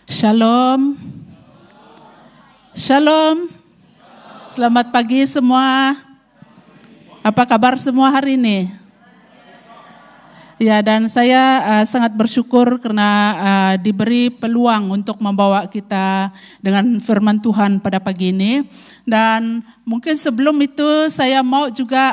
Shalom. Shalom. Selamat pagi semua. Apa kabar semua hari ini? Ya, dan saya sangat bersyukur karena diberi peluang untuk membawa kita dengan firman Tuhan pada pagi ini. Dan mungkin sebelum itu saya mau juga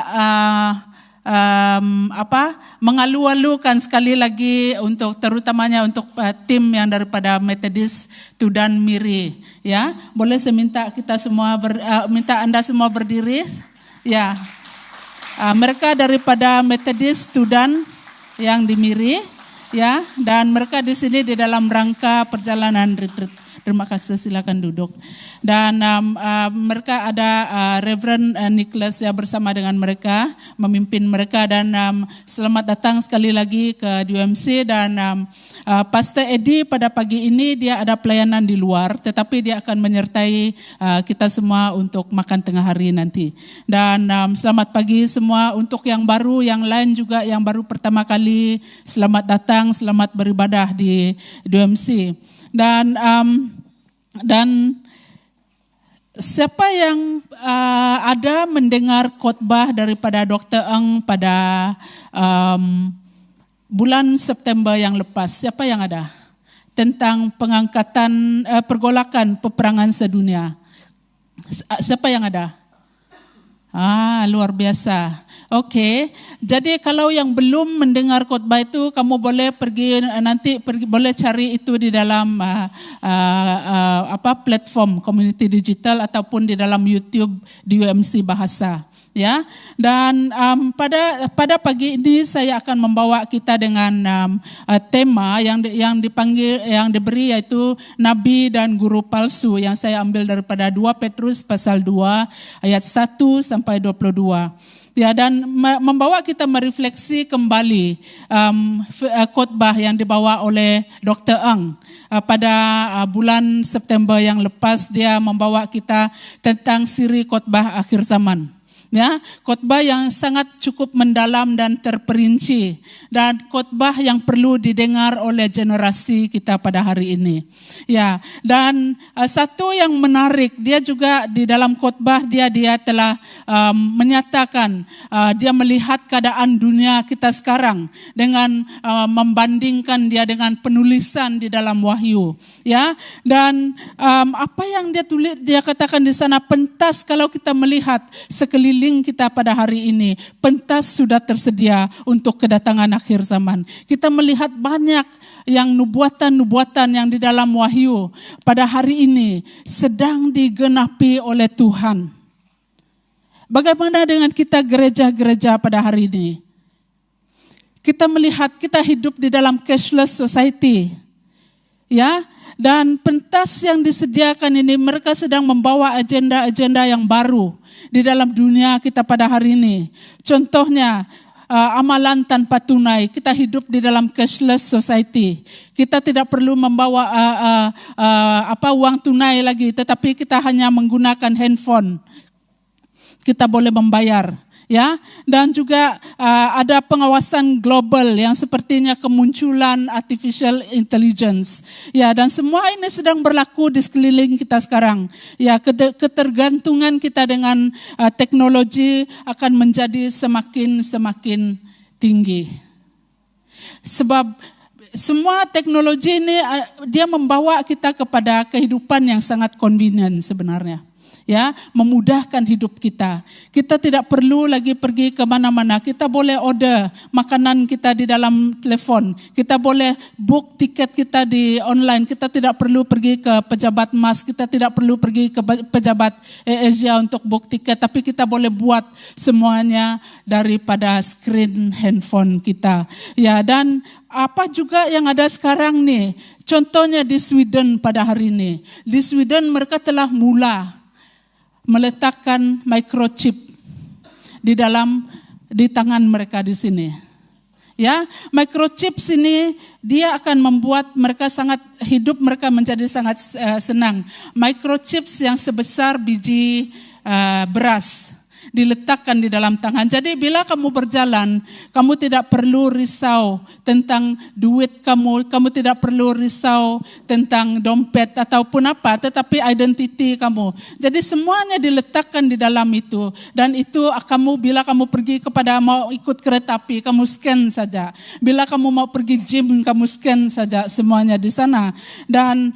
mengalu-alukan sekali lagi untuk terutamanya untuk tim yang daripada Methodist Tudan Miri, ya. Boleh saya minta kita semua minta Anda semua berdiri, ya. Mereka daripada Methodist Tudan yang di Miri, ya, dan mereka di sini di dalam rangka perjalanan retreat. Terima kasih, silakan duduk. Dan mereka ada Reverend Nicholas ya bersama dengan mereka, memimpin mereka, dan selamat datang sekali lagi ke DUMC. Dan Pastor Eddie pada pagi ini dia ada pelayanan di luar, tetapi dia akan menyertai kita semua untuk makan tengah hari nanti. Dan selamat pagi semua untuk yang baru, yang lain juga yang baru pertama kali, selamat datang, selamat beribadah di DUMC. Dan siapa yang ada mendengar khotbah daripada Dr. Eng pada bulan September yang lepas? Siapa yang ada? Tentang pengangkatan pergolakan peperangan sedunia. Siapa yang ada? Luar biasa. Oke. Jadi kalau yang belum mendengar khotbah itu, kamu boleh boleh cari itu di dalam platform community digital ataupun di dalam YouTube DUMC Bahasa, ya. Dan pada pagi ini saya akan membawa kita dengan tema yang diberi yaitu nabi dan guru palsu, yang saya ambil daripada 2 Petrus pasal 2 ayat 1 sampai 22. Ya, dan membawa kita merefleksi kembali khotbah yang dibawa oleh Dr. Eng pada bulan September yang lepas. Dia membawa kita tentang siri khotbah akhir zaman. Ya, khotbah yang sangat cukup mendalam dan terperinci, dan khotbah yang perlu didengar oleh generasi kita pada hari ini. Ya, dan satu yang menarik, dia juga di dalam khotbah dia telah menyatakan dia melihat keadaan dunia kita sekarang dengan membandingkan dia dengan penulisan di dalam Wahyu, ya. Dan apa yang dia tulis, dia katakan di sana, pentas kalau kita melihat sekeliling kita pada hari ini, pentas sudah tersedia untuk kedatangan akhir zaman. Kita melihat banyak yang nubuatan-nubuatan yang di dalam Wahyu pada hari ini sedang digenapi oleh Tuhan. Bagaimana dengan kita gereja-gereja pada hari ini? Kita melihat kita hidup di dalam cashless society, ya. Dan pentas yang disediakan ini, mereka sedang membawa agenda-agenda yang baru di dalam dunia kita pada hari ini. Contohnya, amalan tanpa tunai. Kita hidup di dalam cashless society. Kita tidak perlu membawa uang tunai lagi, tetapi kita hanya menggunakan handphone. Kita boleh membayar. Ya, dan juga ada pengawasan global yang sepertinya kemunculan artificial intelligence. Ya, dan semua ini sedang berlaku di sekeliling kita sekarang. Ya, ketergantungan kita dengan teknologi akan menjadi semakin tinggi. Sebab semua teknologi ini dia membawa kita kepada kehidupan yang sangat convenient sebenarnya. Ya, memudahkan hidup kita. Kita tidak perlu lagi pergi ke mana-mana. Kita boleh order makanan kita di dalam telepon. Kita boleh book tiket kita di online. Kita tidak perlu pergi ke pejabat mas. Kita tidak perlu pergi ke pejabat Asia untuk book tiket. Tapi kita boleh buat semuanya daripada screen handphone kita. Ya, dan apa juga yang ada sekarang nih. Contohnya di Sweden pada hari ini. Di Sweden mereka telah meletakkan microchip di tangan mereka di sini. Ya, microchip sini dia akan membuat hidup mereka menjadi sangat senang. Microchips yang sebesar biji beras. diletakkan di dalam tangan. Jadi bila kamu berjalan, kamu tidak perlu risau tentang duit kamu tidak perlu risau tentang dompet ataupun apa, tetapi identiti kamu. Jadi semuanya diletakkan di dalam itu, dan itu kamu bila kamu pergi kepada mau ikut kereta api, kamu scan saja. Bila kamu mau pergi gym, kamu scan saja semuanya di sana. Dan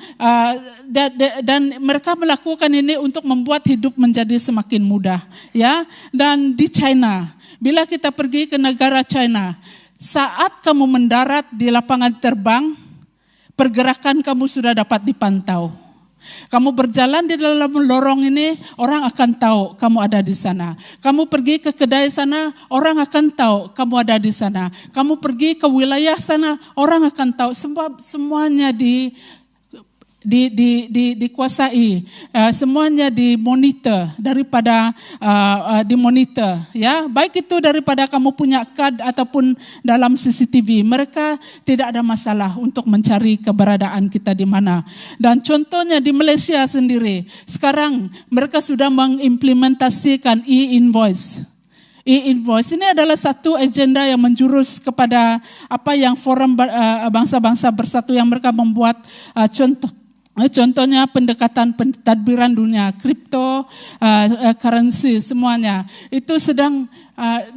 mereka melakukan ini untuk membuat hidup menjadi semakin mudah, ya. Dan di China, bila kita pergi ke negara China, saat kamu mendarat di lapangan terbang, pergerakan kamu sudah dapat dipantau. Kamu berjalan di dalam lorong ini, orang akan tahu kamu ada di sana. Kamu pergi ke kedai sana, orang akan tahu kamu ada di sana. Kamu pergi ke wilayah sana, orang akan tahu. Sebab semuanya dikuasai, semuanya dimonitor dimonitor, ya. Baik itu daripada kamu punya kad ataupun dalam CCTV, mereka tidak ada masalah untuk mencari keberadaan kita di mana. Dan contohnya di Malaysia sendiri, sekarang mereka sudah mengimplementasikan e-invoice. E-invoice ini adalah satu agenda yang menjurus kepada apa yang Forum Bangsa-Bangsa Bersatu yang mereka membuat, contohnya pendekatan pentadbiran dunia, crypto, currency, semuanya itu sedang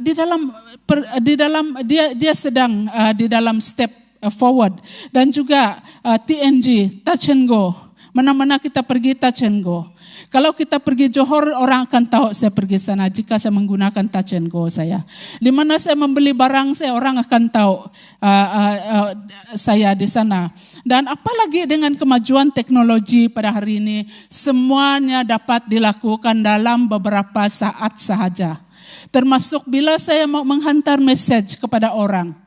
dia sedang di dalam step forward. Dan juga TNG, touch and go. Mana-mana kita pergi touch and go. Kalau kita pergi Johor, orang akan tahu saya pergi sana jika saya menggunakan touch and go saya. Di mana saya membeli barang saya, orang akan tahu saya di sana. Dan apalagi dengan kemajuan teknologi pada hari ini, semuanya dapat dilakukan dalam beberapa saat sahaja. Termasuk bila saya mau menghantar message kepada orang,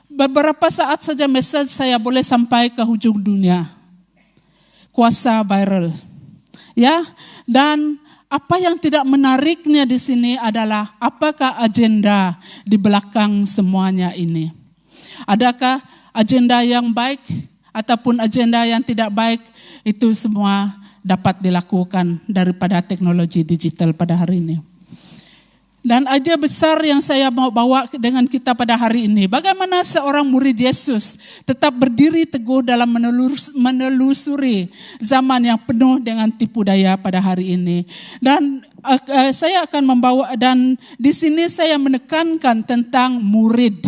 beberapa saat saja message saya boleh sampai ke hujung dunia. Kuasa viral. Ya, dan apa yang tidak menariknya di sini adalah apakah agenda di belakang semuanya ini? Adakah agenda yang baik ataupun agenda yang tidak baik? Itu semua dapat dilakukan daripada teknologi digital pada hari ini. Dan idea besar yang saya mau bawa dengan kita pada hari ini, bagaimana seorang murid Yesus tetap berdiri teguh dalam menelusuri zaman yang penuh dengan tipu daya pada hari ini. Dan saya akan membawa, dan di sini saya menekankan tentang murid.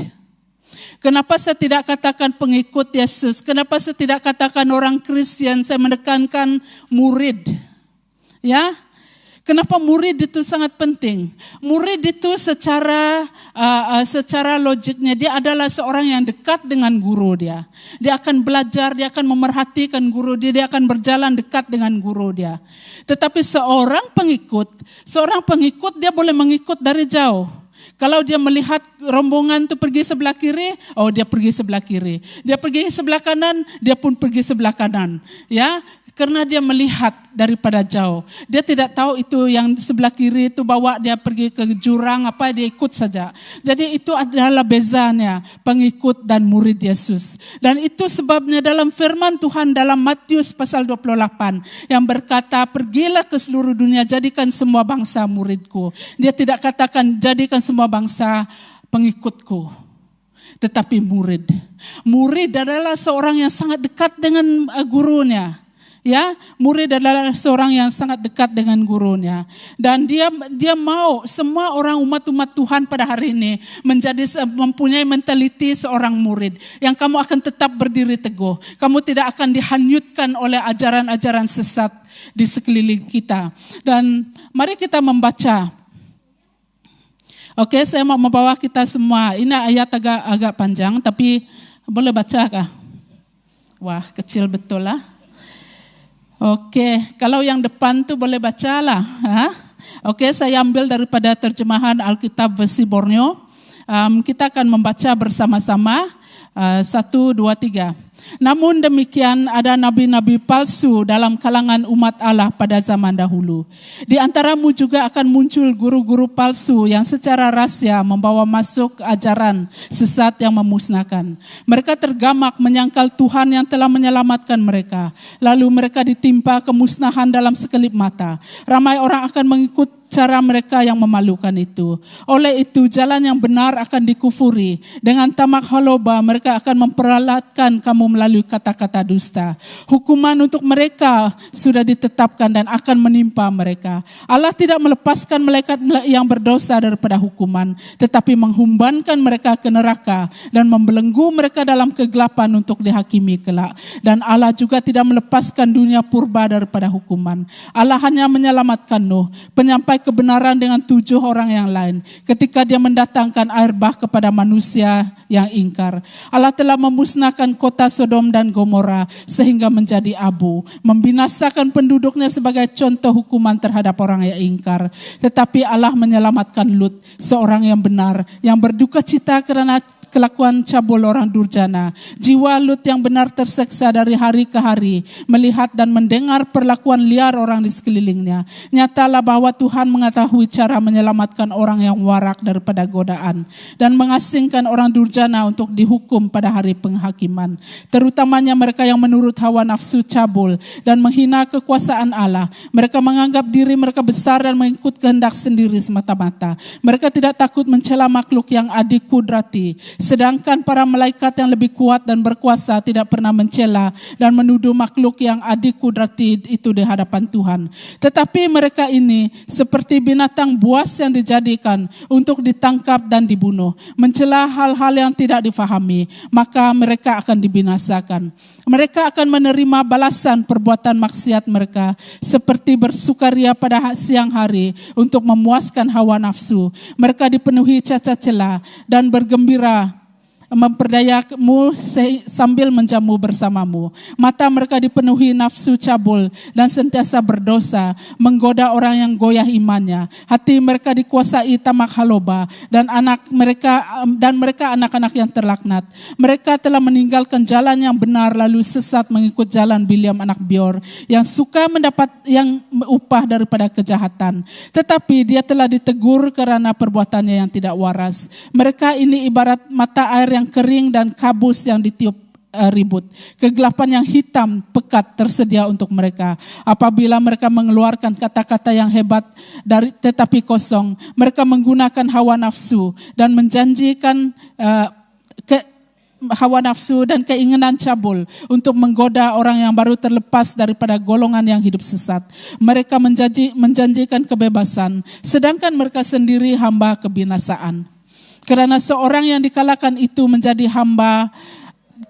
Kenapa saya tidak katakan pengikut Yesus? Kenapa saya tidak katakan orang Kristen? Saya menekankan murid. Ya. Kenapa murid itu sangat penting? Murid itu secara logiknya dia adalah seorang yang dekat dengan guru dia. Dia akan belajar, dia akan memerhatikan guru dia, dia akan berjalan dekat dengan guru dia. Tetapi seorang pengikut dia boleh mengikut dari jauh. Kalau dia melihat rombongan itu pergi sebelah kiri, oh dia pergi sebelah kiri. Dia pergi sebelah kanan, dia pun pergi sebelah kanan. Ya, karena dia melihat daripada jauh. Dia tidak tahu itu yang sebelah kiri itu bawa dia pergi ke jurang apa, dia ikut saja. Jadi itu adalah bezanya pengikut dan murid Yesus. Dan itu sebabnya dalam firman Tuhan dalam Matius pasal 28 yang berkata, pergilah ke seluruh dunia, jadikan semua bangsa muridku. Dia tidak katakan jadikan semua bangsa pengikutku, tetapi murid. Murid adalah seorang yang sangat dekat dengan gurunya. Ya, murid adalah seorang yang sangat dekat dengan gurunya. Dan dia mau semua orang umat Tuhan pada hari ini mempunyai mentaliti seorang murid. Yang kamu akan tetap berdiri teguh. Kamu tidak akan dihanyutkan oleh ajaran-ajaran sesat di sekeliling kita. Dan mari kita membaca. Oke, saya mau membawa kita semua. Ini ayat agak panjang, tapi boleh baca kah? Wah, kecil betul lah. Oke, kalau yang depan tuh boleh bacalah. Oke, saya ambil daripada terjemahan Alkitab versi Borneo. Kita akan membaca bersama-sama. 1, 2, 3. Namun demikian ada nabi-nabi palsu dalam kalangan umat Allah pada zaman dahulu. Di antaramu juga akan muncul guru-guru palsu yang secara rahasia membawa masuk ajaran sesat yang memusnahkan. Mereka tergamak menyangkal Tuhan yang telah menyelamatkan mereka. Lalu mereka ditimpa kemusnahan dalam sekelip mata. Ramai orang akan mengikut cara mereka yang memalukan itu. Oleh itu jalan yang benar akan dikufuri. Dengan tamak haloba mereka akan memperalatkan kamu melalui kata-kata dusta. Hukuman untuk mereka sudah ditetapkan dan akan menimpa mereka. Allah tidak melepaskan malaikat yang berdosa daripada hukuman, tetapi menghumbankan mereka ke neraka dan membelenggu mereka dalam kegelapan untuk dihakimi kelak. Dan Allah juga tidak melepaskan dunia purba daripada hukuman. Allah hanya menyelamatkan Nuh, penyampai kebenaran dengan 7 orang yang lain ketika dia mendatangkan air bah kepada manusia yang ingkar. Allah telah memusnahkan kota Sodom dan Gomora sehingga menjadi abu, membinasakan penduduknya sebagai contoh hukuman terhadap orang yang ingkar. Tetapi Allah menyelamatkan Lut, seorang yang benar, yang berduka cita karena kelakuan cabul orang durjana. Jiwa Lut yang benar terseksa dari hari ke hari, melihat dan mendengar perlakuan liar orang di sekelilingnya. Nyatalah bahwa Tuhan mengetahui cara menyelamatkan orang yang warak daripada godaan dan mengasingkan orang durjana untuk dihukum pada hari penghakiman, terutamanya mereka yang menurut hawa nafsu cabul dan menghina kekuasaan Allah. Mereka menganggap diri mereka besar dan mengikut kehendak sendiri semata-mata. Mereka tidak takut mencela makhluk yang adik kudrati, sedangkan para malaikat yang lebih kuat dan berkuasa tidak pernah mencela dan menuduh makhluk yang adik kudrati itu di hadapan Tuhan. Tetapi mereka ini seperti binatang buas yang dijadikan untuk ditangkap dan dibunuh, mencela hal-hal yang tidak difahami, maka mereka akan dibinasakan. Mereka akan menerima balasan perbuatan maksiat mereka seperti bersukaria pada siang hari untuk memuaskan hawa nafsu. Mereka dipenuhi cacat celah dan bergembira memperdayamu sambil menjamu bersamamu. Mata mereka dipenuhi nafsu cabul dan sentiasa berdosa, menggoda orang yang goyah imannya. Hati mereka dikuasai tamak haloba dan mereka anak-anak yang terlaknat. Mereka telah meninggalkan jalan yang benar lalu sesat mengikut jalan Bileam anak Beor yang suka mendapat yang upah daripada kejahatan. Tetapi dia telah ditegur karena perbuatannya yang tidak waras. Mereka ini ibarat mata air yang kering dan kabus yang ditiup ribut. Kegelapan yang hitam pekat tersedia untuk mereka. Apabila mereka mengeluarkan kata-kata yang hebat tetapi kosong, mereka menggunakan hawa nafsu dan menjanjikan hawa nafsu dan keinginan cabul untuk menggoda orang yang baru terlepas daripada golongan yang hidup sesat. Mereka menjanjikan kebebasan, sedangkan mereka sendiri hamba kebinasaan. Karena seorang yang dikalahkan itu menjadi hamba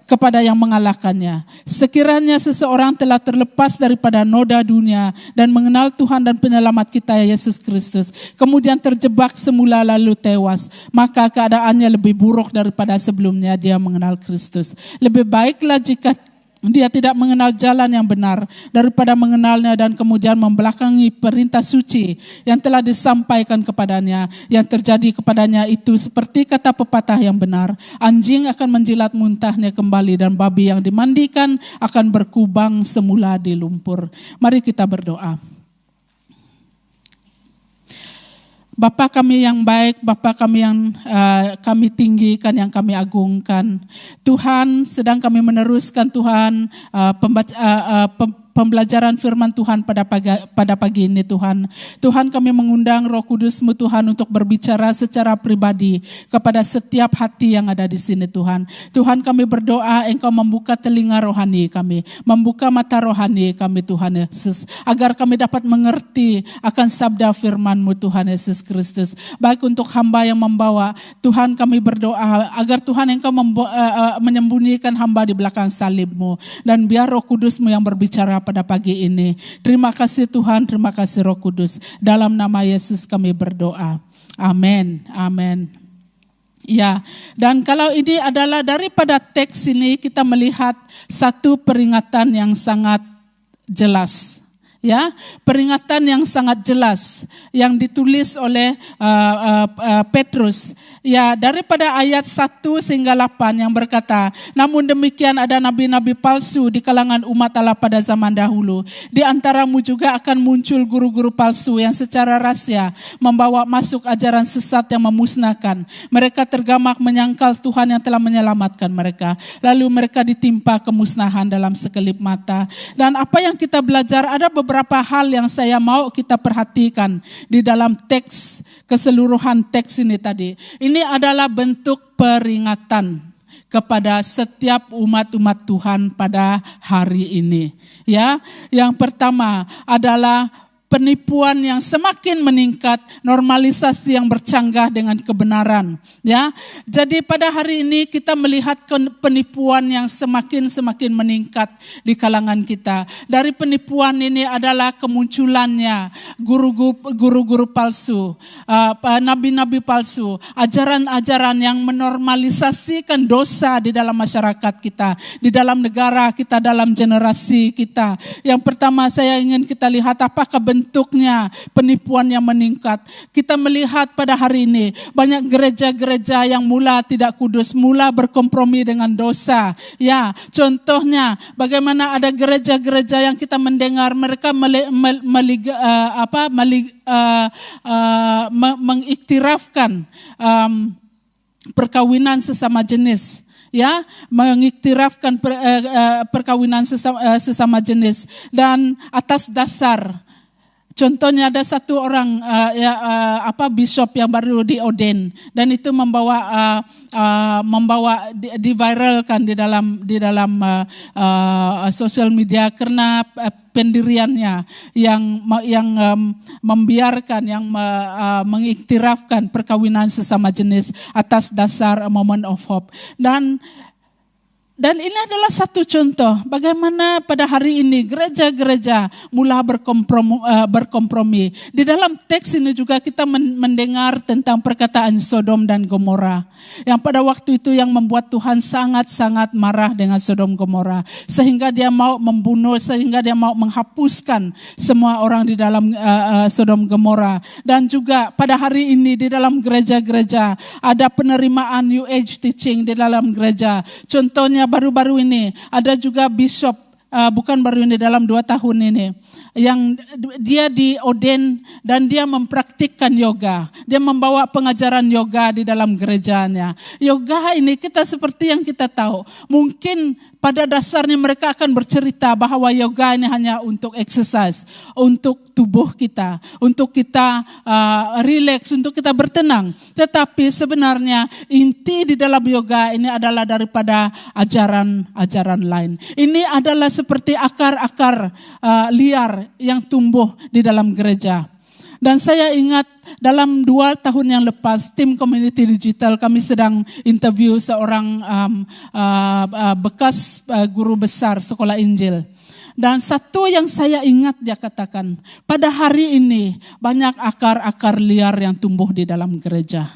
kepada yang mengalahkannya. Sekiranya seseorang telah terlepas daripada noda dunia dan mengenal Tuhan dan penyelamat kita Yesus Kristus, kemudian terjebak semula lalu tewas, maka keadaannya lebih buruk daripada sebelumnya dia mengenal Kristus. Lebih baiklah jika dia tidak mengenal jalan yang benar daripada mengenalnya dan kemudian membelakangi perintah suci yang telah disampaikan kepadanya. Yang terjadi kepadanya itu seperti kata pepatah yang benar, anjing akan menjilat muntahnya kembali dan babi yang dimandikan akan berkubang semula di lumpur. Mari kita berdoa. Bapa kami yang baik, Bapa kami yang kami tinggikan, yang kami agungkan. Tuhan, sedang kami meneruskan Tuhan pembelajaran firman Tuhan pada pagi ini Tuhan. Tuhan, kami mengundang Roh Kudus-Mu Tuhan untuk berbicara secara pribadi kepada setiap hati yang ada di sini Tuhan. Tuhan, kami berdoa Engkau membuka telinga rohani kami, membuka mata rohani kami Tuhan Yesus, agar kami dapat mengerti akan sabda firman-Mu Tuhan Yesus Kristus. Baik untuk hamba yang membawa, Tuhan kami berdoa agar Tuhan Engkau menyembunyikan hamba di belakang salib-Mu, dan biar Roh Kudus-Mu yang berbicara pada pagi ini. Terima kasih Tuhan, terima kasih Roh Kudus. Dalam nama Yesus kami berdoa. Amin. Amin. Ya, dan kalau ini adalah daripada teks ini kita melihat satu peringatan yang sangat jelas. Ya, peringatan yang sangat jelas yang ditulis oleh Petrus. Ya, daripada ayat 1 sehingga 8 yang berkata, namun demikian ada nabi-nabi palsu di kalangan umat Allah pada zaman dahulu. Di antaramu juga akan muncul guru-guru palsu yang secara rahasia membawa masuk ajaran sesat yang memusnahkan. Mereka tergamak menyangkal Tuhan yang telah menyelamatkan mereka. Lalu mereka ditimpa kemusnahan dalam sekelip mata. Dan apa yang kita belajar, ada beberapa hal yang saya mau kita perhatikan di dalam teks, keseluruhan teks ini tadi. Ini adalah bentuk peringatan kepada setiap umat-umat Tuhan pada hari ini. Ya, yang pertama adalah penipuan yang semakin meningkat, normalisasi yang bercanggah dengan kebenaran. Ya, jadi pada hari ini kita melihat penipuan yang semakin meningkat di kalangan kita. Dari penipuan ini adalah kemunculannya guru-guru palsu, nabi-nabi palsu, ajaran-ajaran yang menormalisasikan dosa di dalam masyarakat kita, di dalam negara kita, dalam generasi kita. Yang pertama saya ingin kita lihat apakah bentuknya penipuan yang meningkat. Kita melihat pada hari ini banyak gereja-gereja yang mula tidak kudus, mula berkompromi dengan dosa. Ya, contohnya bagaimana ada gereja-gereja yang kita mendengar mereka mengiktirafkan perkawinan sesama jenis. Ya, mengiktirafkan perkawinan sesama jenis, dan atas dasar, contohnya ada satu orang bishop yang baru diordain, dan itu membawa diviralkan di dalam sosial media karena pendiriannya yang membiarkan, yang mengiktirafkan perkawinan sesama jenis atas dasar a moment of hope. Dan ini adalah satu contoh bagaimana pada hari ini gereja-gereja mula berkompromi. Di dalam teks ini juga kita mendengar tentang perkataan Sodom dan Gomora, yang pada waktu itu yang membuat Tuhan sangat-sangat marah dengan Sodom Gomora, sehingga dia mau membunuh, sehingga dia mau menghapuskan semua orang di dalam Sodom Gomora. Dan juga pada hari ini di dalam gereja-gereja ada penerimaan New Age teaching di dalam gereja. Contohnya baru-baru ini ada juga bishop, bukan baru ini, dalam 2 tahun ini, yang dia diordain dan dia mempraktikkan yoga. Dia membawa pengajaran yoga di dalam gerejanya. Yoga ini kita seperti yang kita tahu, mungkin pada dasarnya mereka akan bercerita bahwa yoga ini hanya untuk exercise, untuk tubuh kita, untuk kita relax, untuk kita bertenang. Tetapi sebenarnya inti di dalam yoga ini adalah daripada ajaran-ajaran lain. Ini adalah seperti akar-akar liar yang tumbuh di dalam gereja. Dan saya ingat dalam 2 tahun yang lepas, tim Community Digital kami sedang interview seorang bekas guru besar sekolah Injil. Dan satu yang saya ingat dia katakan, pada hari ini banyak akar-akar liar yang tumbuh di dalam gereja.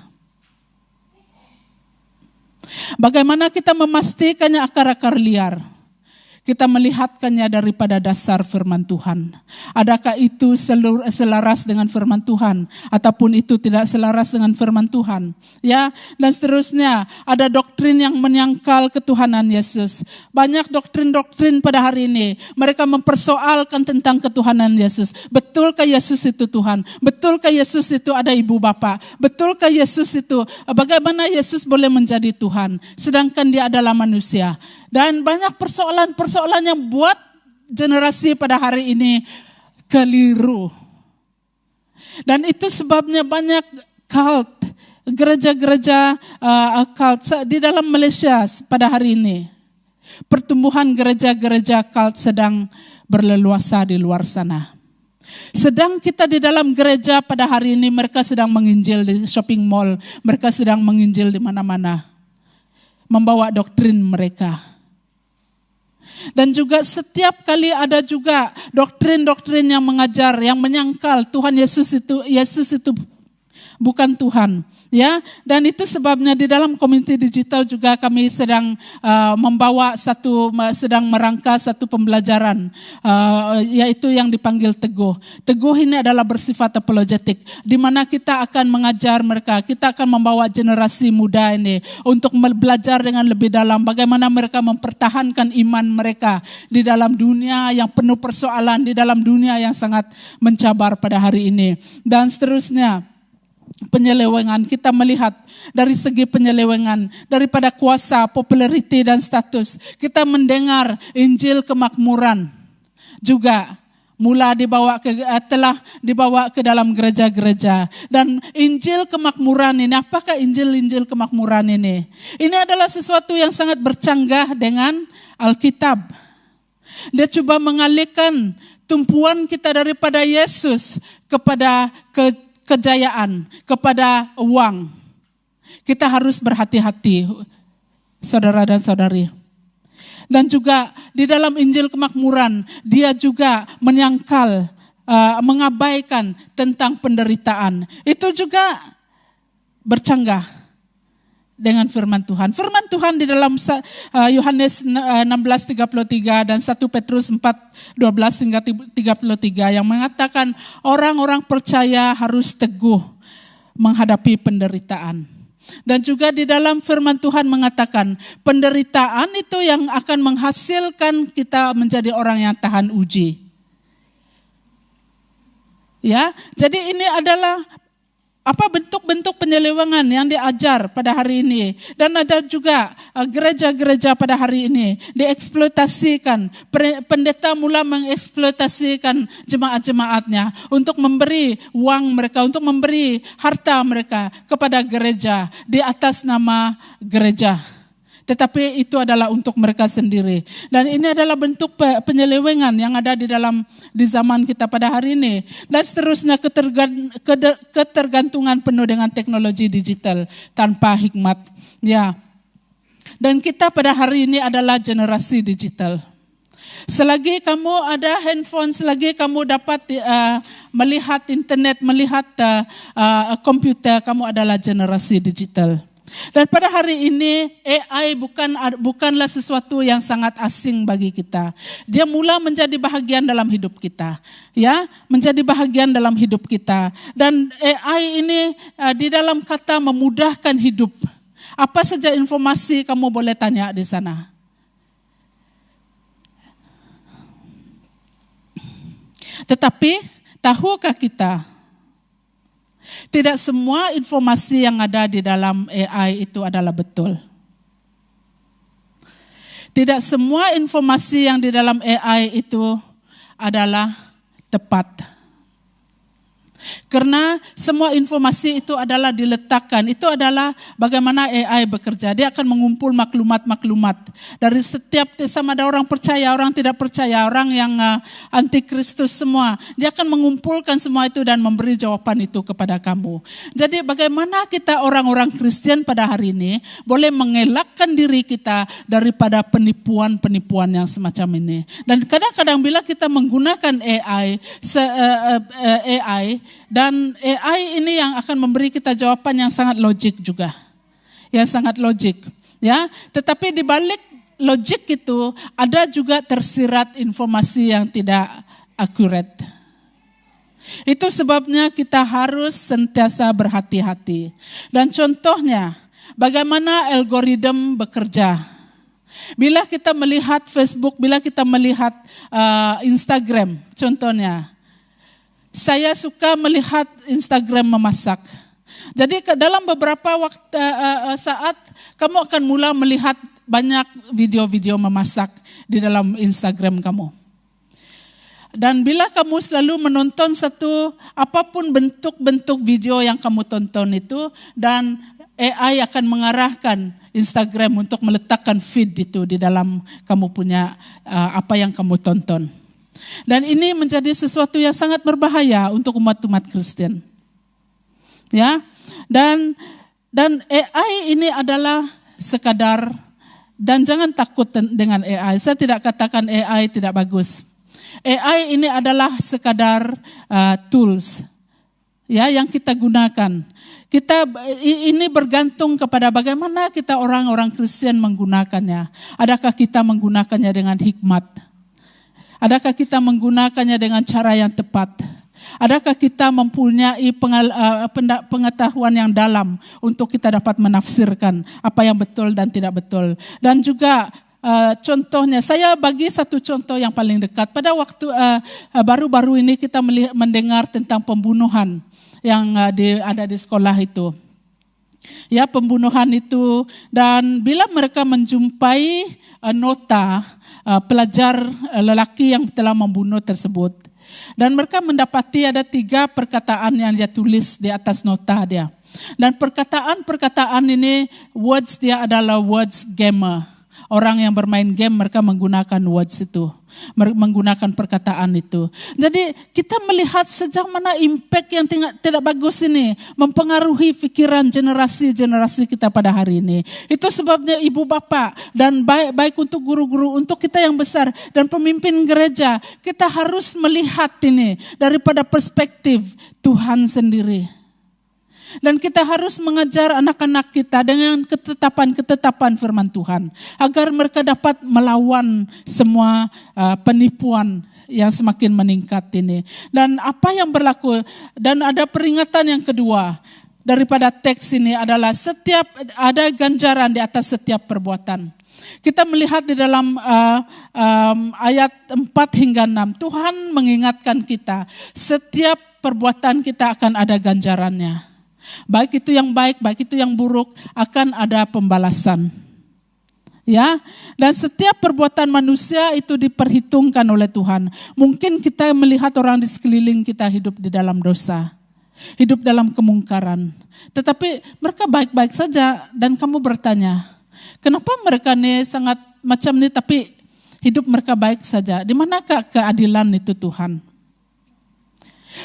Bagaimana kita memastikannya akar-akar liar? Kita melihatkannya daripada dasar firman Tuhan. Adakah itu selaras dengan firman Tuhan ataupun itu tidak selaras dengan firman Tuhan? Ya, dan seterusnya ada doktrin yang menyangkal ketuhanan Yesus. Banyak doktrin-doktrin pada hari ini mereka mempersoalkan tentang ketuhanan Yesus. Betulkah Yesus itu Tuhan? Betulkah Yesus itu ada ibu bapa? Betulkah Yesus itu, bagaimana Yesus boleh menjadi Tuhan sedangkan dia adalah manusia? Dan banyak persoalan-persoalan yang buat generasi pada hari ini keliru. Dan itu sebabnya banyak cult, gereja-gereja cult di dalam Malaysia pada hari ini. Pertumbuhan gereja-gereja cult sedang berleluasa di luar sana. Sedang kita di dalam gereja pada hari ini mereka sedang menginjil di shopping mall, mereka sedang menginjil di mana-mana, membawa doktrin mereka. Dan juga setiap kali ada juga doktrin-doktrin yang mengajar, yang menyangkal Tuhan Yesus itu bukan Tuhan. Ya, dan itu sebabnya di dalam Community Digital juga kami sedang sedang merangka satu pembelajaran, yaitu yang dipanggil Teguh. Teguh ini adalah bersifat apologetik, di mana kita akan mengajar mereka, kita akan membawa generasi muda ini untuk belajar dengan lebih dalam bagaimana mereka mempertahankan iman mereka di dalam dunia yang penuh persoalan, di dalam dunia yang sangat mencabar pada hari ini. Dan seterusnya, penyelewengan, kita melihat dari segi penyelewengan, daripada kuasa, populariti dan status, kita mendengar Injil kemakmuran juga telah dibawa ke dalam gereja-gereja. Dan Injil kemakmuran ini, apakah Injil kemakmuran ini? Ini adalah sesuatu yang sangat bercanggah dengan Alkitab. Dia coba mengalihkan tumpuan kita daripada Yesus kepada kejayaan, kepada uang. Kita harus berhati-hati, saudara dan saudari. Dan juga di dalam Injil kemakmuran, dia juga menyangkal, mengabaikan tentang penderitaan. Itu juga bercanggah dengan firman Tuhan. Firman Tuhan di dalam Yohanes 16:33 dan 1 Petrus 4:12 hingga 33 yang mengatakan orang-orang percaya harus teguh menghadapi penderitaan. Dan juga di dalam firman Tuhan mengatakan penderitaan itu yang akan menghasilkan kita menjadi orang yang tahan uji. Ya, jadi ini adalah bentuk-bentuk penyelewengan yang diajar pada hari ini. Dan ada juga gereja-gereja pada hari ini dieksploitasikan. Pendeta mula mengeksploitasikan jemaat-jemaatnya untuk memberi uang mereka, untuk memberi harta mereka kepada gereja di atas nama gereja. Tetapi itu adalah untuk mereka sendiri. Dan ini adalah bentuk penyelewengan yang ada di zaman kita pada hari ini. Dan seterusnya ketergantungan penuh dengan teknologi digital tanpa hikmat. Ya. Dan kita pada hari ini adalah generasi digital. Selagi kamu ada handphone, selagi kamu dapat melihat internet, melihat komputer, kamu adalah generasi digital. Dan pada hari ini AI bukanlah sesuatu yang sangat asing bagi kita. Dia mula menjadi bahagian dalam hidup kita, ya, menjadi bahagian dalam hidup kita. Dan AI ini di dalam kata memudahkan hidup. Apa saja informasi kamu boleh tanya di sana. Tetapi tahukah kita, tidak semua informasi yang ada di dalam AI itu adalah betul. Tidak semua informasi yang di dalam AI itu adalah tepat. Karena semua informasi itu adalah diletakkan, itu adalah bagaimana AI bekerja. Dia akan mengumpul maklumat-maklumat dari setiap, sama ada orang percaya, orang tidak percaya, orang yang anti Kristus semua. Dia akan mengumpulkan semua itu dan memberi jawaban itu kepada kamu. Jadi bagaimana kita orang-orang Kristen pada hari ini boleh mengelakkan diri kita daripada penipuan-penipuan yang semacam ini. Dan kadang-kadang bila kita menggunakan AI, dan AI ini yang akan memberi kita jawaban yang sangat logik juga. Yang sangat logik, ya. Tetapi di balik logik itu ada juga tersirat informasi yang tidak akurat. Itu sebabnya kita harus sentiasa berhati-hati. Dan contohnya, bagaimana algoritma bekerja. Bila kita melihat Facebook, bila kita melihat Instagram, contohnya, saya suka melihat Instagram memasak. Jadi dalam beberapa saat kamu akan mula melihat banyak video-video memasak di dalam Instagram kamu. Dan bila kamu selalu menonton apapun bentuk-bentuk video yang kamu tonton itu, dan AI akan mengarahkan Instagram untuk meletakkan feed itu di dalam kamu punya apa yang kamu tonton. Dan ini menjadi sesuatu yang sangat berbahaya untuk umat-umat Kristen. Ya. Dan AI ini adalah sekadar, dan jangan takut dengan AI. Saya tidak katakan AI tidak bagus. AI ini adalah sekadar tools. ya yang kita gunakan. Ini bergantung kepada bagaimana kita orang-orang Kristen menggunakannya. Adakah kita menggunakannya dengan hikmat? Adakah kita menggunakannya dengan cara yang tepat? Adakah kita mempunyai pengetahuan yang dalam untuk kita dapat menafsirkan apa yang betul dan tidak betul? Dan juga contohnya, saya bagi satu contoh yang paling dekat. Pada waktu baru-baru ini kita mendengar tentang pembunuhan yang ada di sekolah itu. Ya, pembunuhan itu, dan bila mereka menjumpai nota pelajar lelaki yang telah membunuh tersebut, dan mereka mendapati ada 3 perkataan yang dia tulis di atas nota dia. Dan perkataan-perkataan ini, words dia adalah words gamer. Orang yang bermain game mereka menggunakan words itu, menggunakan perkataan itu. Jadi kita melihat sejauh mana impact yang tidak bagus ini mempengaruhi pikiran generasi-generasi kita pada hari ini. Itu sebabnya ibu bapa dan baik untuk guru-guru, untuk kita yang besar dan pemimpin gereja, kita harus melihat ini daripada perspektif Tuhan sendiri. Dan kita harus mengajar anak-anak kita dengan ketetapan-ketetapan firman Tuhan, agar mereka dapat melawan semua penipuan yang semakin meningkat ini. Dan apa yang berlaku, dan ada peringatan yang kedua daripada teks ini adalah ada ganjaran di atas setiap perbuatan. Kita melihat di dalam ayat 4 hingga 6, Tuhan mengingatkan kita, setiap perbuatan kita akan ada ganjarannya. Baik itu yang baik, baik itu yang buruk, akan ada pembalasan. Ya, dan setiap perbuatan manusia itu diperhitungkan oleh Tuhan. Mungkin kita melihat orang di sekeliling kita hidup di dalam dosa, hidup dalam kemungkaran, tetapi mereka baik-baik saja, dan kamu bertanya, kenapa mereka ini sangat macam ini tapi hidup mereka baik saja? Di manakah keadilan itu Tuhan?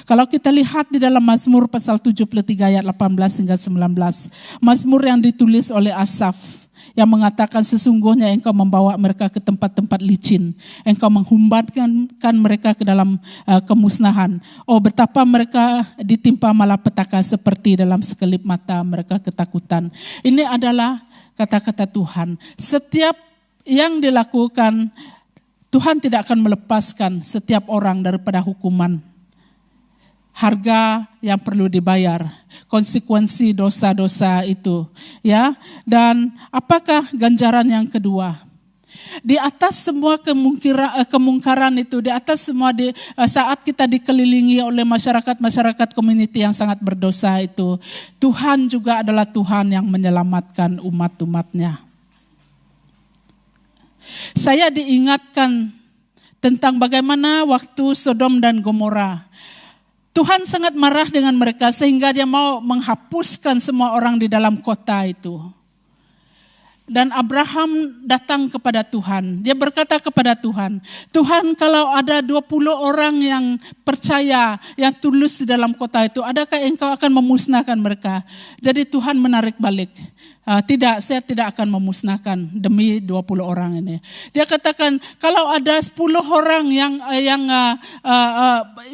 Kalau kita lihat di dalam Mazmur pasal 73 ayat 18 hingga 19, Mazmur yang ditulis oleh Asaf, yang mengatakan sesungguhnya engkau membawa mereka ke tempat-tempat licin, engkau menghumbatkan mereka ke dalam kemusnahan. Oh, betapa mereka ditimpa malapetaka, seperti dalam sekelip mata mereka ketakutan. Ini adalah kata-kata Tuhan. Setiap yang dilakukan, Tuhan tidak akan melepaskan setiap orang daripada hukuman. Harga yang perlu dibayar, konsekuensi dosa-dosa itu, ya. Dan apakah ganjaran yang kedua? Di atas semua kemungkaran itu, di atas semua saat kita dikelilingi oleh masyarakat community yang sangat berdosa itu, Tuhan juga adalah Tuhan yang menyelamatkan umat-umatnya. Saya diingatkan tentang bagaimana waktu Sodom dan Gomora, Tuhan sangat marah dengan mereka sehingga dia mau menghapuskan semua orang di dalam kota itu. Dan Abraham datang kepada Tuhan. Dia berkata kepada Tuhan, Tuhan, kalau ada 20 orang yang percaya, yang tulus di dalam kota itu, adakah engkau akan memusnahkan mereka? Jadi Tuhan menarik balik. Tidak, saya tidak akan memusnahkan demi 20 orang ini. Dia katakan, kalau ada 10 orang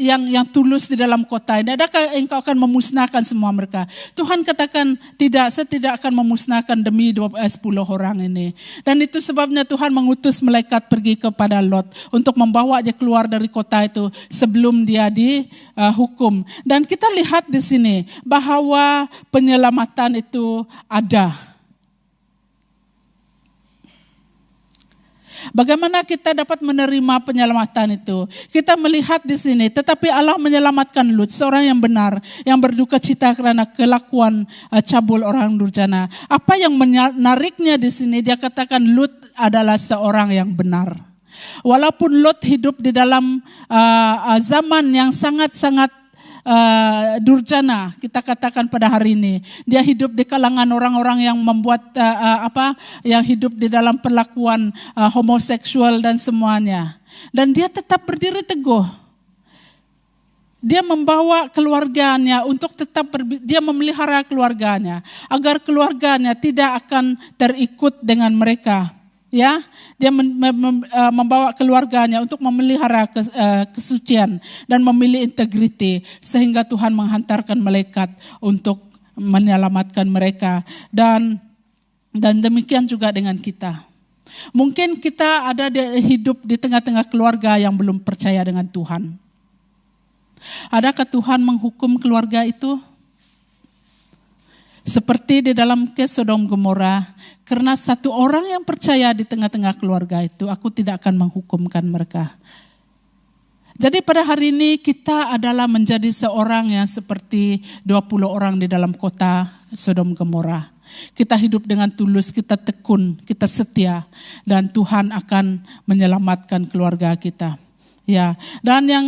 yang tulus di dalam kota ini, adakah engkau akan memusnahkan semua mereka? Tuhan katakan, tidak, saya tidak akan memusnahkan demi 10 orang ini. Dan itu sebabnya Tuhan mengutus malaikat pergi kepada Lot untuk membawa dia keluar dari kota itu sebelum dia dihukum. Dan kita lihat di sini bahwa penyelamatan itu ada. Bagaimana kita dapat menerima penyelamatan itu? Kita melihat di sini, tetapi Allah menyelamatkan Lut, seorang yang benar, yang berduka cita karena kelakuan cabul orang durjana. Apa yang menariknya di sini? Dia katakan Lut adalah seorang yang benar. Walaupun Lot hidup di dalam zaman yang sangat-sangat durjana, kita katakan pada hari ini, dia hidup di kalangan orang-orang yang membuat yang hidup di dalam perlakuan homoseksual dan semuanya, dan dia tetap berdiri teguh. Dia membawa keluarganya untuk tetap dia memelihara keluarganya agar keluarganya tidak akan terikut dengan mereka, Ya, dia membawa keluarganya untuk memelihara kesucian dan memilih integriti sehingga Tuhan menghantarkan malaikat untuk menyelamatkan mereka. Dan demikian juga dengan kita. Mungkin kita ada hidup di tengah-tengah keluarga yang belum percaya dengan Tuhan. Adakah Tuhan menghukum keluarga itu? Seperti di dalam kes Sodom Gomora, karena satu orang yang percaya di tengah-tengah keluarga itu, aku tidak akan menghukumkan mereka. Jadi pada hari ini kita adalah menjadi seorang yang seperti 20 orang di dalam kota Sodom Gomora. Kita hidup dengan tulus, kita tekun, kita setia, dan Tuhan akan menyelamatkan keluarga kita. Ya, dan yang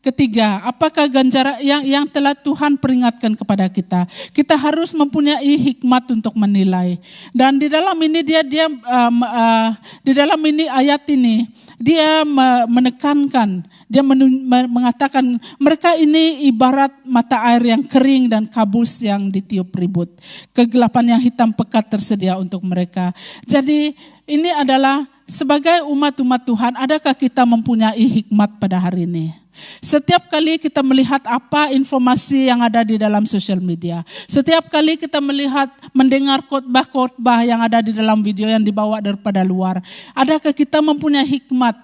ketiga, apakah ganjaran yang telah Tuhan peringatkan kepada kita? Kita harus mempunyai hikmat untuk menilai. Dan di dalam ini di dalam ini ayat ini dia menekankan, dia mengatakan mereka ini ibarat mata air yang kering dan kabus yang ditiup ribut. Kegelapan yang hitam pekat tersedia untuk mereka. Jadi ini adalah sebagai umat-umat Tuhan, adakah kita mempunyai hikmat pada hari ini? Setiap kali kita melihat apa informasi yang ada di dalam sosial media, setiap kali kita mendengar khotbah-khotbah yang ada di dalam video yang dibawa daripada luar, adakah kita mempunyai hikmat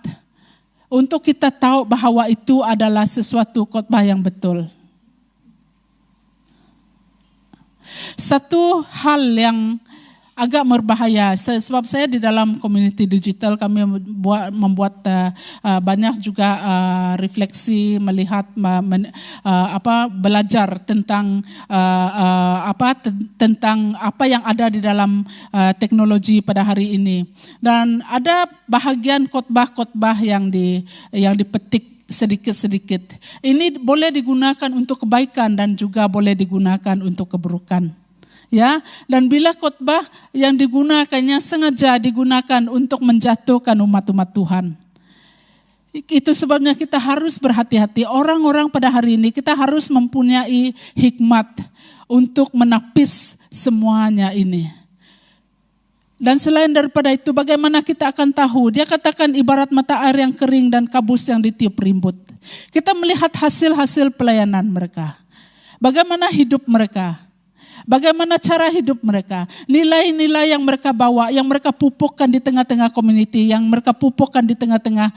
untuk kita tahu bahwa itu adalah sesuatu khotbah yang betul? Satu hal yang agak berbahaya, sebab saya di dalam community digital kami membuat banyak juga refleksi, melihat belajar tentang tentang apa yang ada di dalam teknologi pada hari ini. Dan ada bahagian khotbah-khotbah yang dipetik sedikit-sedikit. Ini boleh digunakan untuk kebaikan dan juga boleh digunakan untuk keburukan. Ya, dan bila khotbah yang digunakannya sengaja digunakan untuk menjatuhkan umat-umat Tuhan. Itu sebabnya kita harus berhati-hati. Orang-orang pada hari ini kita harus mempunyai hikmat untuk menapis semuanya ini. Dan selain daripada itu, bagaimana kita akan tahu? Dia katakan ibarat mata air yang kering dan kabus yang ditiup rimbut. Kita melihat hasil-hasil pelayanan mereka. Bagaimana hidup mereka? Bagaimana cara hidup mereka, nilai-nilai yang mereka bawa, yang mereka pupukkan di tengah-tengah community, yang mereka pupukkan di tengah-tengah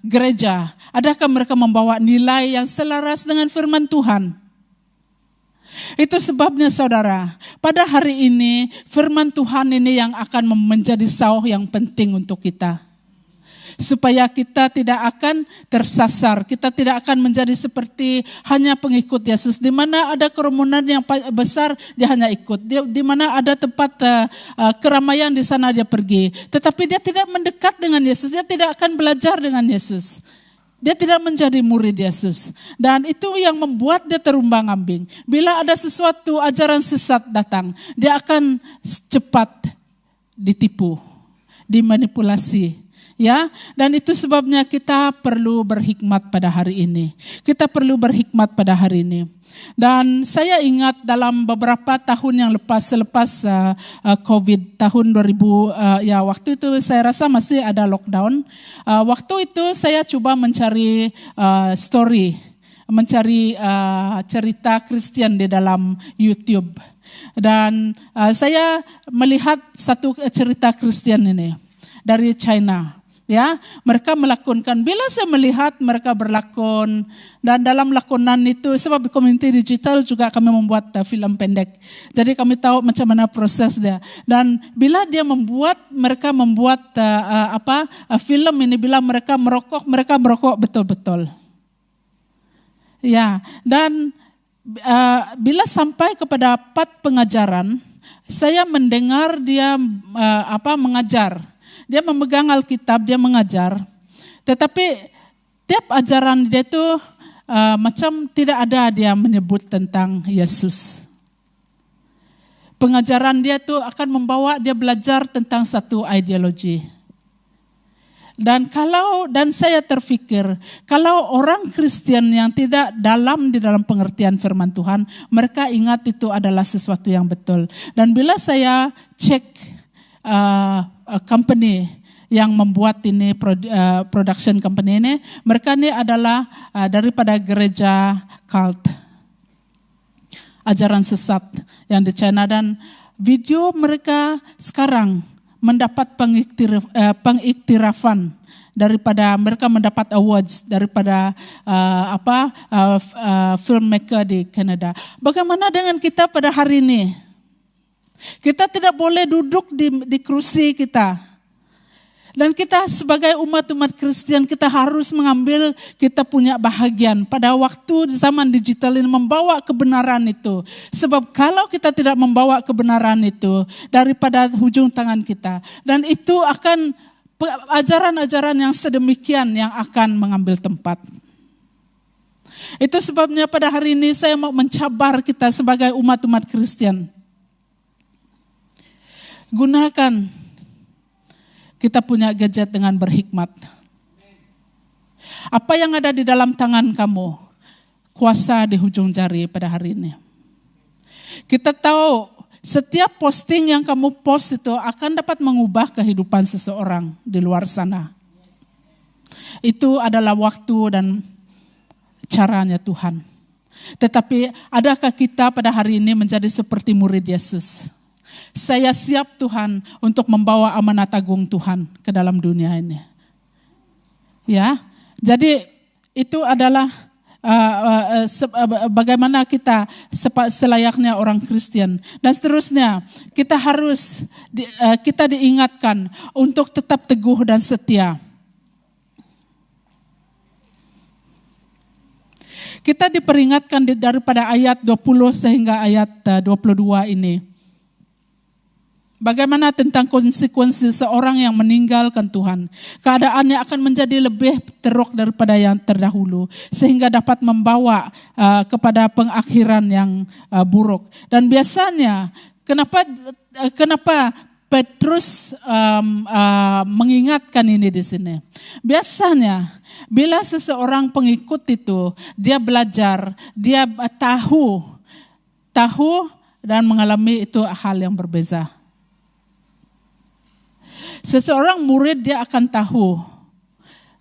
gereja. Adakah mereka membawa nilai yang selaras dengan firman Tuhan? Itu sebabnya saudara, pada hari ini firman Tuhan ini yang akan menjadi sauh yang penting untuk kita. Supaya kita tidak akan tersasar, kita tidak akan menjadi seperti hanya pengikut Yesus. Di mana ada kerumunan yang besar, dia hanya ikut. Di mana ada tempat keramaian, di sana dia pergi. Tetapi dia tidak mendekat dengan Yesus, dia tidak akan belajar dengan Yesus. Dia tidak menjadi murid Yesus. Dan itu yang membuat dia terumbang-ambing. Bila ada sesuatu ajaran sesat datang, dia akan cepat ditipu, dimanipulasi. Ya, dan itu sebabnya kita perlu berhikmat pada hari ini. Kita perlu berhikmat pada hari ini. Dan saya ingat dalam beberapa tahun yang selepas COVID tahun 2000, waktu itu saya rasa masih ada lockdown. Waktu itu saya coba mencari mencari cerita Kristen di dalam YouTube. Dan saya melihat satu cerita Kristen ini dari China. Ya, mereka melakonkan. Bila saya melihat mereka berlakon, dan dalam lakonan itu, sebab di community digital juga kami membuat film pendek. Jadi kami tahu macam mana proses dia. Dan bila mereka membuat film ini, bila mereka merokok betul-betul. Ya, dan bila sampai kepada part pengajaran, saya mendengar dia mengajar. Dia memegang Alkitab, dia mengajar. Tetapi tiap ajaran dia itu macam tidak ada dia menyebut tentang Yesus. Pengajaran dia itu akan membawa dia belajar tentang satu ideologi. Dan saya terfikir, kalau orang Kristen yang tidak di dalam pengertian firman Tuhan, mereka ingat itu adalah sesuatu yang betul. Dan bila saya cek company yang membuat ini production company ini, mereka ini adalah daripada gereja cult, ajaran sesat yang di China, dan video mereka sekarang mendapat pengiktirafan daripada mereka mendapat awards daripada filmmaker di Kanada. Bagaimana dengan kita pada hari ini? Kita tidak boleh duduk di kursi kita. Dan kita sebagai umat-umat Kristen, kita harus mengambil kita punya bahagian pada waktu zaman digital ini, membawa kebenaran itu. Sebab kalau kita tidak membawa kebenaran itu daripada hujung tangan kita, dan itu akan ajaran-ajaran yang sedemikian yang akan mengambil tempat. Itu sebabnya pada hari ini saya mau mencabar kita sebagai umat-umat Kristen. Gunakan kita punya gadget dengan berhikmat. Apa yang ada di dalam tangan kamu, kuasa di hujung jari pada hari ini. Kita tahu setiap posting yang kamu post itu akan dapat mengubah kehidupan seseorang di luar sana. Itu adalah waktu dan caranya Tuhan. Tetapi adakah kita pada hari ini menjadi seperti murid Yesus? Saya siap Tuhan untuk membawa amanat agung Tuhan ke dalam dunia ini. Ya, jadi itu adalah bagaimana kita selayaknya orang Kristen. Dan seterusnya, kita harus kita diingatkan untuk tetap teguh dan setia. Kita diperingatkan daripada ayat 20 sehingga ayat 22 ini. Bagaimana tentang konsekuensi seorang yang meninggalkan Tuhan. Keadaannya akan menjadi lebih teruk daripada yang terdahulu. Sehingga dapat membawa kepada pengakhiran yang buruk. Dan biasanya, kenapa Petrus mengingatkan ini di sini? Biasanya, bila seseorang pengikut itu, dia belajar, dia tahu dan mengalami itu hal yang berbeza. Seseorang murid dia akan tahu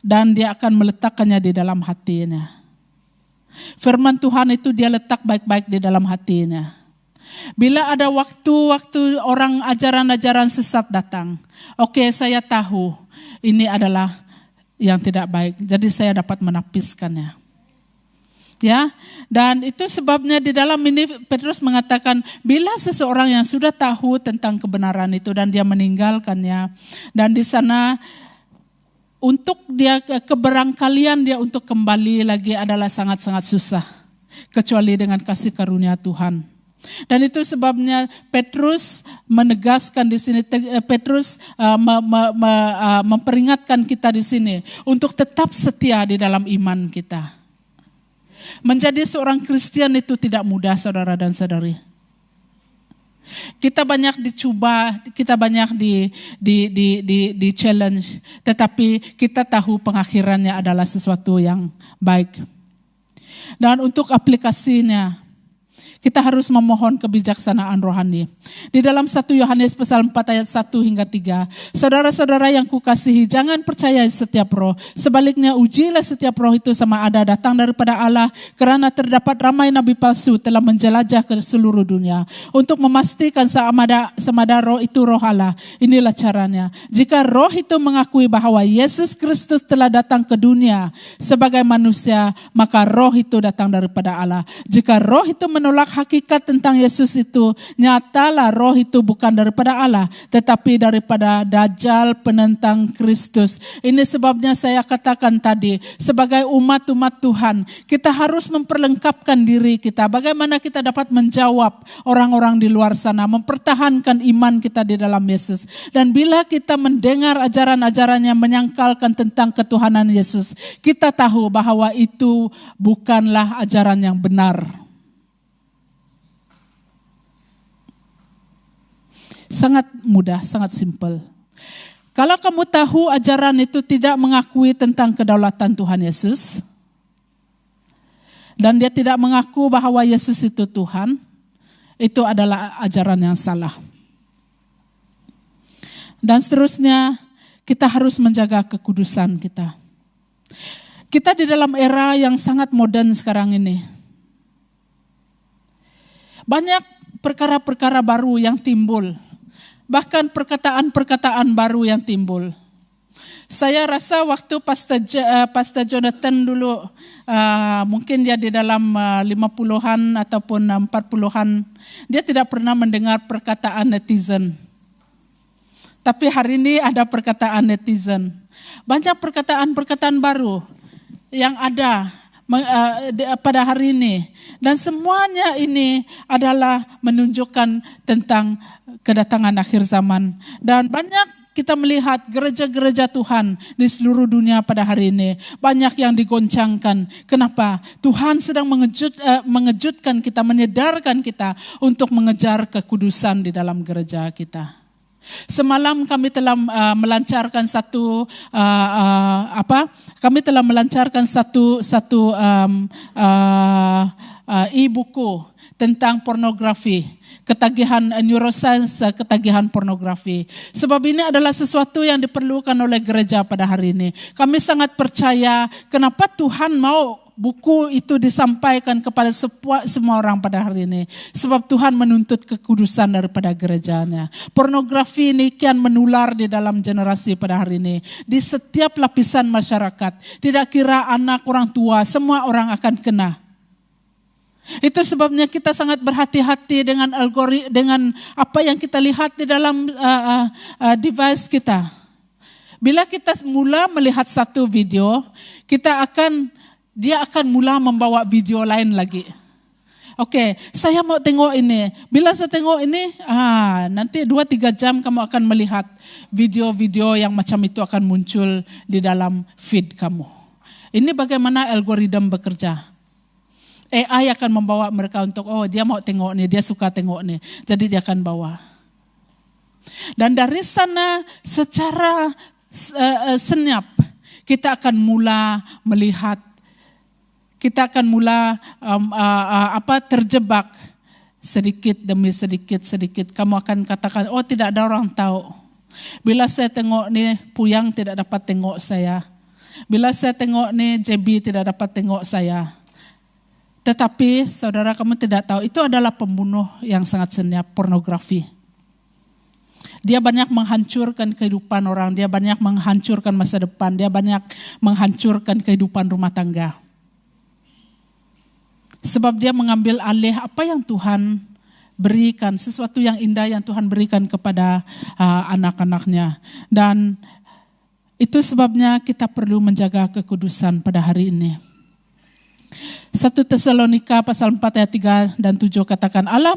dan dia akan meletakkannya di dalam hatinya. Firman Tuhan itu dia letak baik-baik di dalam hatinya. Bila ada waktu-waktu orang ajaran-ajaran sesat datang, oke, saya tahu ini adalah yang tidak baik, jadi saya dapat menapiskannya. Ya, dan itu sebabnya di dalam ini Petrus mengatakan bila seseorang yang sudah tahu tentang kebenaran itu dan dia meninggalkannya, dan di sana untuk dia keberangkalian dia untuk kembali lagi adalah sangat-sangat susah kecuali dengan kasih karunia Tuhan. Dan itu sebabnya Petrus menegaskan di sini, Petrus memperingatkan kita di sini untuk tetap setia di dalam iman kita. Menjadi seorang Kristen itu tidak mudah, saudara dan saudari. Kita banyak dicoba, kita banyak di challenge, tetapi kita tahu pengakhirannya adalah sesuatu yang baik. Dan untuk aplikasinya, kita harus memohon kebijaksanaan rohani. Di dalam 1 Yohanes pasal 4 ayat 1 hingga 3. Saudara-saudara yang kukasihi, jangan percaya setiap roh. Sebaliknya ujilah setiap roh itu sama ada datang daripada Allah. Kerana terdapat ramai nabi palsu telah menjelajah ke seluruh dunia. Untuk memastikan sama roh itu roh Allah. Inilah caranya. Jika roh itu mengakui bahwa Yesus Kristus telah datang ke dunia sebagai manusia, maka roh itu datang daripada Allah. Jika roh itu menolak hakikat tentang Yesus itu, nyatalah roh itu bukan daripada Allah, tetapi daripada Dajjal penentang Kristus. Ini sebabnya saya katakan tadi, sebagai umat-umat Tuhan, kita harus memperlengkapkan diri kita. Bagaimana kita dapat menjawab orang-orang di luar sana, mempertahankan iman kita di dalam Yesus. Dan bila kita mendengar ajaran-ajaran yang menyangkalkan tentang ketuhanan Yesus, kita tahu bahwa itu bukanlah ajaran yang benar. Sangat mudah, sangat simpel. Kalau kamu tahu ajaran itu tidak mengakui tentang kedaulatan Tuhan Yesus, dan dia tidak mengaku bahwa Yesus itu Tuhan, itu adalah ajaran yang salah. Dan seterusnya, kita harus menjaga kekudusan kita. Kita di dalam era yang sangat modern sekarang ini. Banyak perkara-perkara baru yang timbul. Bahkan perkataan-perkataan baru yang timbul. Saya rasa waktu Pastor Jonathan dulu, mungkin dia di dalam 50-an ataupun 40-an, dia tidak pernah mendengar perkataan netizen. Tapi hari ini ada perkataan netizen. Banyak perkataan-perkataan baru yang ada pada hari ini. Dan semuanya ini adalah menunjukkan tentang kedatangan akhir zaman. Dan banyak kita melihat gereja-gereja Tuhan di seluruh dunia pada hari ini. Banyak yang digoncangkan. Kenapa? Tuhan sedang mengejutkan kita, menyedarkan kita untuk mengejar kekudusan di dalam gereja kita. Semalam kami telah melancarkan satu e-buku tentang pornografi. Ketagihan neuroscience, ketagihan pornografi. Sebab ini adalah sesuatu yang diperlukan oleh gereja pada hari ini. Kami sangat percaya kenapa Tuhan mau buku itu disampaikan kepada semua orang pada hari ini. Sebab Tuhan menuntut kekudusan daripada gerejanya. Pornografi ini kian menular di dalam generasi pada hari ini. Di setiap lapisan masyarakat. Tidak kira anak, orang tua, semua orang akan kena. Itu sebabnya kita sangat berhati-hati dengan dengan apa yang kita lihat di dalam device kita. Bila kita mula melihat satu video, dia akan mula membawa video lain lagi. Oke, saya mau tengok ini. Bila saya tengok ini, nanti 2-3 jam kamu akan melihat video-video yang macam itu akan muncul di dalam feed kamu. Ini bagaimana algoritma bekerja. AI akan membawa mereka untuk, dia mau tengok nih, dia suka tengok nih. Jadi dia akan bawa. Dan dari sana secara senyap, kita akan mula melihat, kita akan mula terjebak sedikit demi sedikit. Kamu akan katakan, tidak ada orang tahu. Bila saya tengok nih, Puyang tidak dapat tengok saya. Bila saya tengok nih, JB tidak dapat tengok saya. Tetapi saudara kamu tidak tahu, itu adalah pembunuh yang sangat senyap, pornografi. Dia banyak menghancurkan kehidupan orang, dia banyak menghancurkan masa depan, dia banyak menghancurkan kehidupan rumah tangga. Sebab dia mengambil alih apa yang Tuhan berikan, sesuatu yang indah yang Tuhan berikan kepada anak-anaknya. Dan itu sebabnya kita perlu menjaga kekudusan pada hari ini. 1 Tesalonika pasal 4 ayat 3 dan 7 katakan, Allah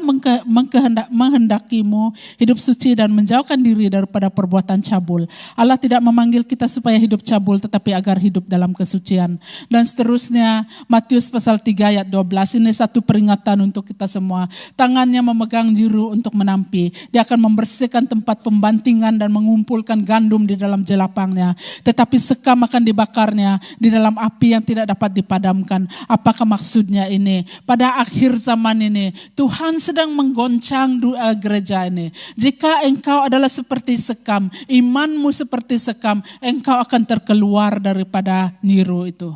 menghendakimu hidup suci dan menjauhkan diri daripada perbuatan cabul. Allah tidak memanggil kita supaya hidup cabul, tetapi agar hidup dalam kesucian. Dan seterusnya, Matius pasal 3 ayat 12, ini satu peringatan untuk kita semua. Tangannya memegang juru untuk menampi. Dia akan membersihkan tempat pembantingan dan mengumpulkan gandum di dalam jelapangnya. Tetapi sekam akan dibakarnya di dalam api yang tidak dapat dipadamkan. Apakah maksudnya ini? Pada akhir zaman ini, Tuhan sedang menggoncang gereja ini. Jika engkau adalah seperti sekam, imanmu seperti sekam, engkau akan terkeluar daripada niru itu.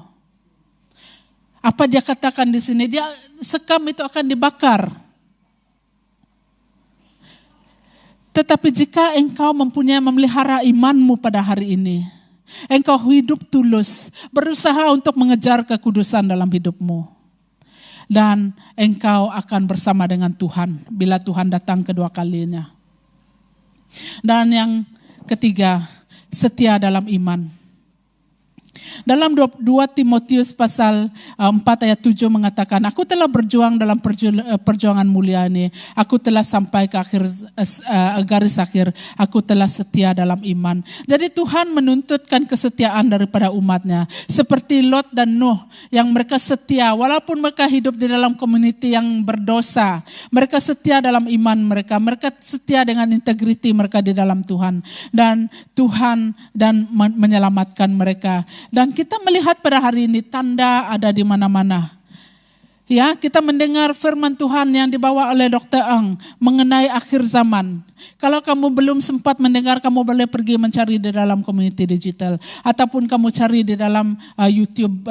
Apa dia katakan di sini? Dia sekam itu akan dibakar. Tetapi jika engkau mempunyai memelihara imanmu pada hari ini, engkau hidup tulus, berusaha untuk mengejar kekudusan dalam hidupmu. Dan engkau akan bersama dengan Tuhan bila Tuhan datang kedua kalinya. Dan yang ketiga, setia dalam iman. Dalam 2 Timotius pasal 4 ayat 7 mengatakan, aku telah berjuang dalam perjuangan mulia ini. Aku telah sampai ke garis akhir. Aku telah setia dalam iman. Jadi Tuhan menuntutkan kesetiaan daripada umatnya. Seperti Lot dan Nuh yang mereka setia. Walaupun mereka hidup di dalam komuniti yang berdosa. Mereka setia dalam iman mereka. Mereka setia dengan integriti mereka di dalam Tuhan. Dan Tuhan menyelamatkan mereka. Dan kita melihat pada hari ini tanda ada di mana-mana. Ya, kita mendengar firman Tuhan yang dibawa oleh Dr. Ang mengenai akhir zaman. Kalau kamu belum sempat mendengar, kamu boleh pergi mencari di dalam community digital ataupun kamu cari di dalam YouTube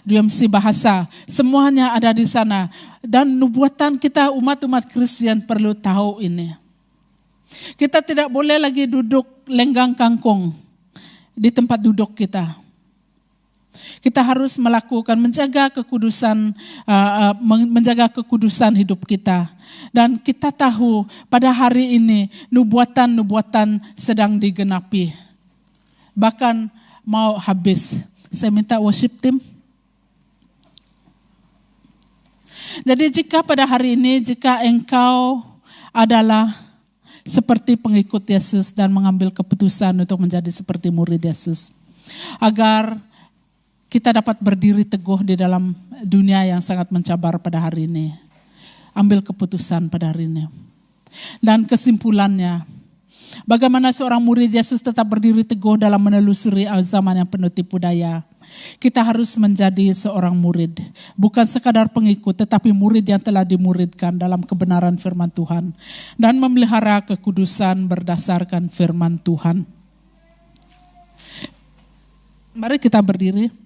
DMC Bahasa. Semuanya ada di sana. Dan nubuatan kita umat-umat Kristen perlu tahu ini. Kita tidak boleh lagi duduk lenggang kangkung di tempat duduk kita. Kita harus melakukan menjaga kekudusan hidup kita. Dan kita tahu pada hari ini nubuatan-nubuatan sedang digenapi. Bahkan mau habis. Saya minta worship team. Jadi jika pada hari ini, jika engkau adalah seperti pengikut Yesus dan mengambil keputusan untuk menjadi seperti murid Yesus. Agar kita dapat berdiri teguh di dalam dunia yang sangat mencabar pada hari ini. Ambil keputusan pada hari ini. Dan kesimpulannya, bagaimana seorang murid Yesus tetap berdiri teguh dalam menelusuri zaman yang penuh tipu daya. Kita harus menjadi seorang murid. Bukan sekadar pengikut, tetapi murid yang telah dimuridkan dalam kebenaran firman Tuhan. Dan memelihara kekudusan berdasarkan firman Tuhan. Mari kita berdiri.